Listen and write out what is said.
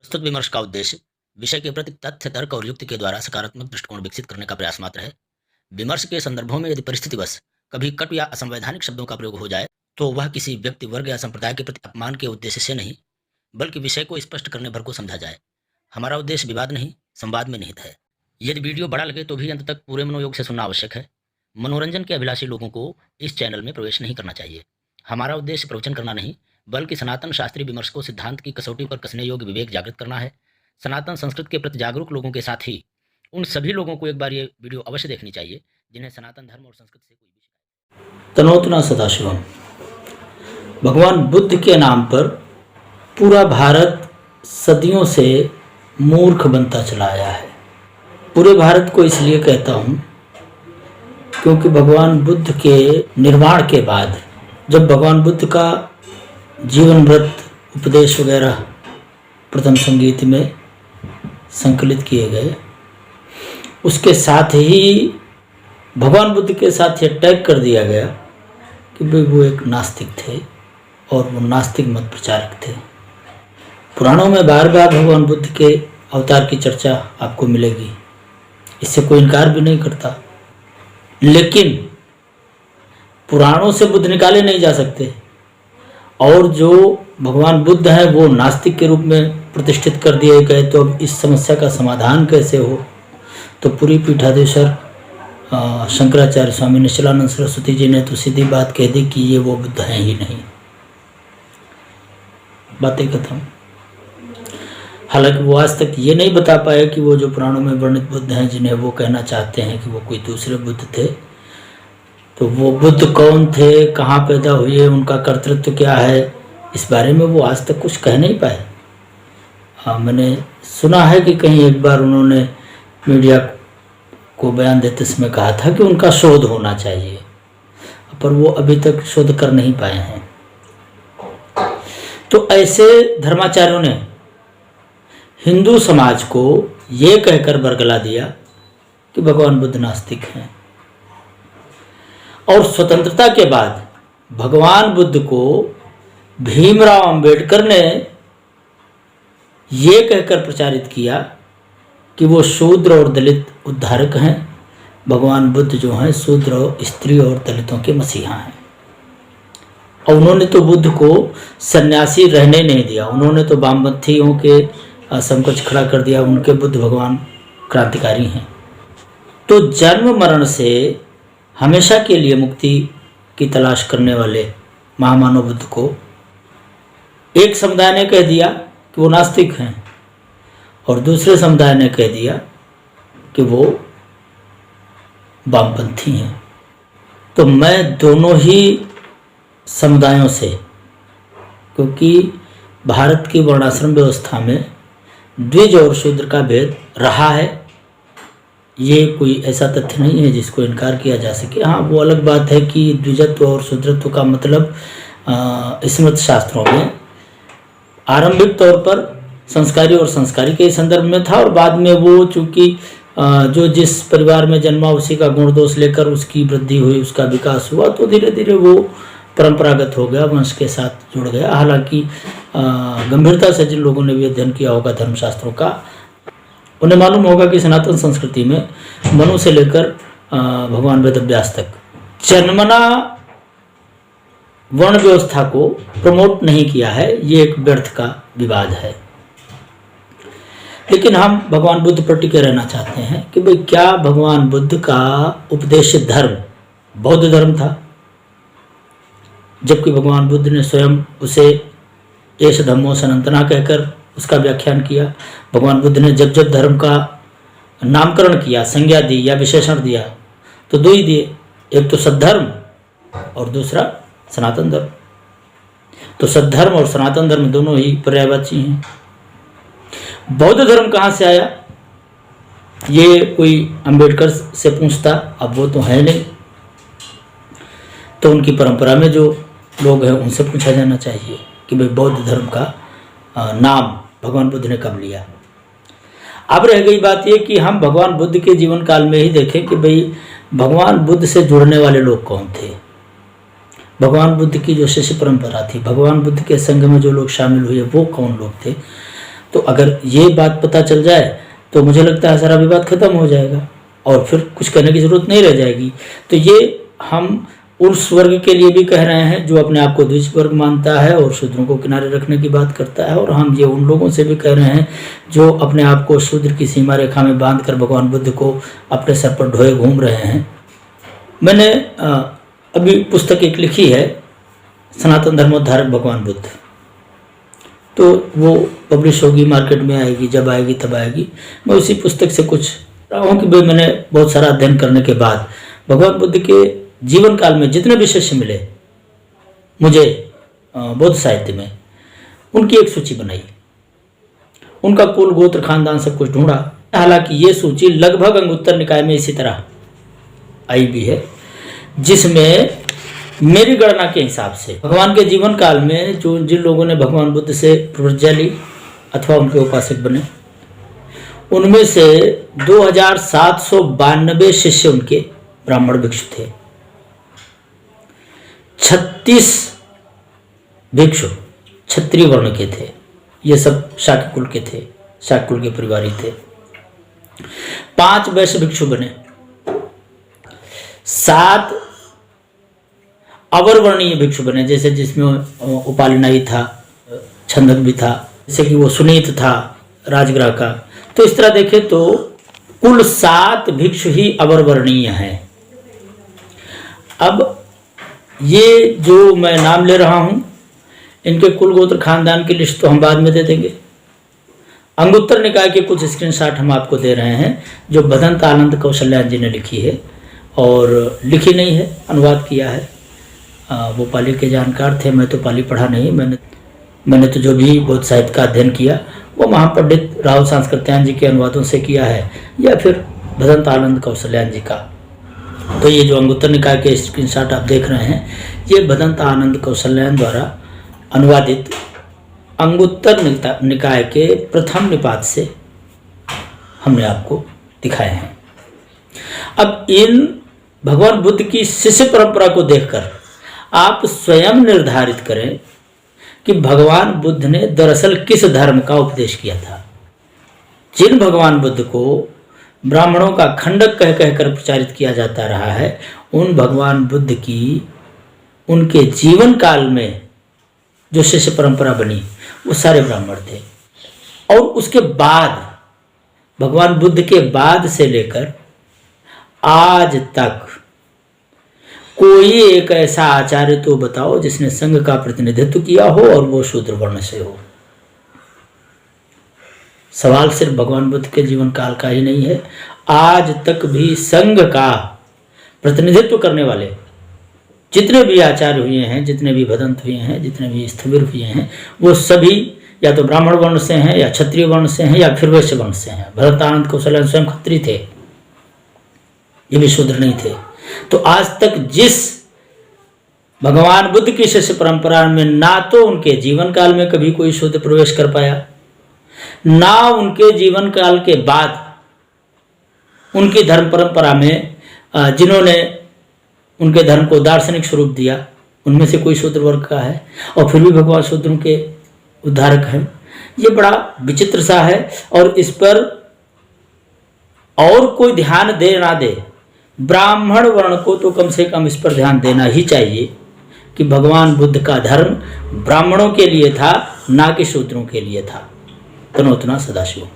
प्रस्तुत विमर्श का उद्देश्य विषय के प्रति तथ्य, तर्क और युक्ति के द्वारा सकारात्मक दृष्टिकोण विकसित करने का प्रयास मात्र है। विमर्श के संदर्भों में यदि परिस्थितिवश कभी कट या असंवैधानिक शब्दों का प्रयोग हो जाए, तो वह किसी व्यक्ति, वर्ग या संप्रदाय के प्रति अपमान के उद्देश्य से नहीं, बल्कि विषय को स्पष्ट करने भर को समझा जाए। हमारा उद्देश्य विवाद नहीं, संवाद में निहित है। यदि वीडियो बड़ा लगे तो भी अंत तक पूरे मनोयोग से सुनना आवश्यक है। मनोरंजन के अभिलाषी लोगों को इस चैनल में प्रवेश नहीं करना चाहिए। हमारा उद्देश्य प्रवचन करना नहीं, बल्कि सनातन शास्त्रीय विमर्श को सिद्धांत की कसौटी पर कसने योग्य विवेक जागृत करना है। सनातन संस्कृति के प्रति जागरूक लोगों के साथ ही उन सभी लोगों को एक बार ये वीडियो अवश्य देखनी चाहिए जिन्हें सनातन धर्म और संस्कृति से कोई भी शिकायत। तनोतना सदाशिवम। भगवान बुद्ध के नाम पर पूरा भारत सदियों से मूर्ख बनता चला आया है। पूरे भारत को इसलिए कहता हूँ क्योंकि भगवान बुद्ध के निर्वाण के बाद जब भगवान बुद्ध का जीवन व्रत, उपदेश वगैरह प्रथम संगीत में संकलित किए गए, उसके साथ ही भगवान बुद्ध के साथ ये टैग कर दिया गया कि भाई वो एक नास्तिक थे और वो नास्तिक मत प्रचारक थे। पुराणों में बार बार भगवान बुद्ध के अवतार की चर्चा आपको मिलेगी, इससे कोई इनकार भी नहीं करता। लेकिन पुराणों से बुद्ध निकाले नहीं जा सकते, और जो भगवान बुद्ध हैं वो नास्तिक के रूप में प्रतिष्ठित कर दिए गए। तो अब इस समस्या का समाधान कैसे हो? तो पूरी पीठाधीश्वर शंकराचार्य स्वामी निश्चलानंद सरस्वती जी ने तो सीधी बात कह दी कि ये वो बुद्ध हैं ही नहीं। बातें खत्म। हालांकि वो आज तक ये नहीं बता पाए कि वो जो पुराणों में वर्णित बुद्ध हैं, जिन्हें वो कहना चाहते हैं कि वो कोई दूसरे बुद्ध थे, तो वो बुद्ध कौन थे, कहाँ पैदा हुए, उनका कर्तृत्व क्या है, इस बारे में वो आज तक कुछ कह नहीं पाए। हाँ, मैंने सुना है कि कहीं एक बार उन्होंने मीडिया को बयान देते समय कहा था कि उनका शोध होना चाहिए, पर वो अभी तक शोध कर नहीं पाए हैं। तो ऐसे धर्माचार्यों ने हिंदू समाज को ये कहकर बरगला दिया कि भगवान बुद्ध नास्तिक हैं, और स्वतंत्रता के बाद भगवान बुद्ध को भीमराव अंबेडकर ने ये कहकर प्रचारित किया कि वो शूद्र और दलित उद्धारक हैं। भगवान बुद्ध जो हैं शूद्र, स्त्री और दलितों के मसीहा हैं। और उन्होंने तो बुद्ध को सन्यासी रहने नहीं दिया, उन्होंने तो वामपंथियों के समकक्ष खड़ा कर दिया। उनके बुद्ध भगवान क्रांतिकारी हैं। तो जन्म मरण से हमेशा के लिए मुक्ति की तलाश करने वाले महामानव बुद्ध को एक समुदाय ने कह दिया कि वो नास्तिक हैं, और दूसरे समुदाय ने कह दिया कि वो वामपंथी हैं। तो मैं दोनों ही समुदायों से, क्योंकि भारत की वर्णाश्रम व्यवस्था में द्विज और शूद्र का भेद रहा है, ये कोई ऐसा तथ्य नहीं है जिसको इनकार किया जा सके। हाँ, वो अलग बात है कि द्विजत्व और शूद्रत्व का मतलब स्मृत शास्त्रों में आरंभिक तौर पर संस्कारी और संस्कारी के संदर्भ में था, और बाद में वो चूंकि जो जिस परिवार में जन्मा उसी का गुण दोष लेकर उसकी वृद्धि हुई, उसका विकास हुआ, तो धीरे धीरे वो परंपरागत हो गया, वंश के साथ जुड़ गया। हालांकि गंभीरता से जिन लोगों ने भी अध्ययन किया होगा धर्मशास्त्रों का, उन्हें मालूम होगा कि सनातन संस्कृति में मनु से लेकर भगवान वेदव्यास तक जन्मना वर्ण व्यवस्था को प्रमोट नहीं किया है। ये एक व्यर्थ का विवाद है। लेकिन हम भगवान बुद्ध पर टिके रहना चाहते हैं कि भाई क्या भगवान बुद्ध का उपदेशित धर्म बौद्ध धर्म था, जबकि भगवान बुद्ध ने स्वयं उसे एष धम्मो सनातना कहकर उसका व्याख्यान किया। भगवान बुद्ध ने जब जब धर्म का नामकरण किया, संज्ञा दी या विशेषण दिया, तो दो ही दिए, एक तो सद्धर्म और दूसरा सनातन धर्म। तो सद्धर्म और सनातन धर्म दोनों ही पर्यायवाची हैं। बौद्ध धर्म कहाँ से आया, ये कोई अंबेडकर से पूछता, अब वो तो है नहीं, तो उनकी परंपरा में जो लोग हैं उनसे पूछा जाना चाहिए कि भाई बौद्ध धर्म का नाम भगवान बुद्ध ने कब लिया। अब रह गई बात ये कि हम भगवान बुद्ध के जीवन काल में ही देखें कि भाई भगवान बुद्ध से जुड़ने वाले लोग कौन थे। भगवान बुद्ध की जो शिष्य परंपरा थी, भगवान बुद्ध के संग में जो लोग शामिल हुए वो कौन लोग थे। तो अगर ये बात पता चल जाए तो मुझे लगता है सारा विवाद खत्म हो जाएगा और फिर कुछ करने की जरूरत नहीं रह जाएगी। तो ये हम उस वर्ग के लिए भी कह रहे हैं जो अपने आप को द्विज वर्ग मानता है और शूद्रों को किनारे रखने की बात करता है, और हम ये उन लोगों से भी कह रहे हैं जो अपने आप को शूद्र की सीमा रेखा में बांधकर भगवान बुद्ध को अपने सर पर ढोए घूम रहे हैं। मैंने अभी पुस्तक एक लिखी है, सनातन धर्मोद्धारक भगवान बुद्ध, तो वो पब्लिश होगी, मार्केट में आएगी, जब आएगी तब आएगी। मैं उसी पुस्तक से कुछ रहा हूँ कि भाई मैंने बहुत सारा अध्ययन करने के बाद भगवान बुद्ध के जीवन काल में जितने भी शिष्य मिले मुझे बौद्ध साहित्य में, उनकी एक सूची बनाई, उनका कुल गोत्र खानदान सब कुछ ढूंढा। हालांकि ये सूची लगभग अंगुत्तर निकाय में इसी तरह आई भी है, जिसमें मेरी गणना के हिसाब से भगवान के जीवन काल में जो जिन लोगों ने भगवान बुद्ध से प्रवृत्तियाँ ली अथवा उनके उपासक बने, उनमें से 2792 शिष्य उनके ब्राह्मण भिक्षु थे। 36 भिक्षु क्षत्रिय वर्ण के थे, ये सब शाक्य कुल के थे, शाक्य कुल के परिवारी थे। 5 वैश्य भिक्षु बने, 7 अवर वर्णीय भिक्षु बने, जैसे जिसमें उपालिनाई था, छंदक भी था, जैसे कि वो सुनीत था राजगृह का। तो इस तरह देखें तो कुल 7 भिक्षु ही अवर वर्णीय हैं। अब ये जो मैं नाम ले रहा हूं, इनके कुल गोत्र खानदान की लिस्ट तो हम बाद में दे देंगे। अंगुत्तर निकाय के कुछ स्क्रीनशॉट हम आपको दे रहे हैं जो भदंत आनंद कौशल्यान जी ने लिखी है, और लिखी नहीं है, अनुवाद किया है। वो पाली के जानकार थे, मैं तो पाली पढ़ा नहीं। मैंने तो जो भी बौद्ध साहित्य का अध्ययन किया वो महापंडित राहुल सांस्कृत्यायन जी के अनुवादों से किया है, या फिर भदंत आनंद कौशल्यान जी का। तो ये जो अंगुत्तर निकाय के स्क्रीनशॉट आप देख रहे हैं, ये भदंत आनंद कौशल्यान द्वारा अनुवादित अंगुत्तर निकाय के प्रथम निपात से हमने आपको दिखाए हैं। अब इन भगवान बुद्ध की शिष्य परंपरा को देखकर आप स्वयं निर्धारित करें कि भगवान बुद्ध ने दरअसल किस धर्म का उपदेश किया था। जिन भगवान बुद्ध को ब्राह्मणों का खंडक कह कहकर प्रचारित किया जाता रहा है, उन भगवान बुद्ध की उनके जीवन काल में जो शिष्य परंपरा बनी वो सारे ब्राह्मण थे। और उसके बाद भगवान बुद्ध के बाद से लेकर आज तक कोई एक ऐसा आचार्य तो बताओ जिसने संघ का प्रतिनिधित्व किया हो और वो शूद्र वर्ण से हो। सवाल सिर्फ भगवान बुद्ध के जीवन काल का ही नहीं है, आज तक भी संघ का प्रतिनिधित्व करने वाले जितने भी आचार्य हुए हैं, जितने भी भदंत हुए हैं, जितने भी स्थविर हुए हैं, वो सभी या तो ब्राह्मण वर्ण से हैं, या क्षत्रिय वर्ण से हैं, या फिर वैश्य वर्ण से हैं। भदंत आनंद कौशल्यान स्वयं क्षत्रिय थे, ये भी शूद्र नहीं थे। तो आज तक जिस भगवान बुद्ध की शिष्य परंपरा में ना तो उनके जीवन काल में कभी कोई शूद्र प्रवेश कर पाया, ना उनके जीवन काल के बाद उनकी धर्म परंपरा में जिन्होंने उनके धर्म को दार्शनिक स्वरूप दिया, उनमें से कोई शूद्र वर्ग का है, और फिर भी भगवान शूद्रों के उद्धारक हैं। ये बड़ा विचित्र सा है, और इस पर और कोई ध्यान दे ना दे, ब्राह्मण वर्ण को तो कम से कम इस पर ध्यान देना ही चाहिए कि भगवान बुद्ध का धर्म ब्राह्मणों के लिए था, ना कि शूद्रों के लिए था। तनोतना सदाशिव।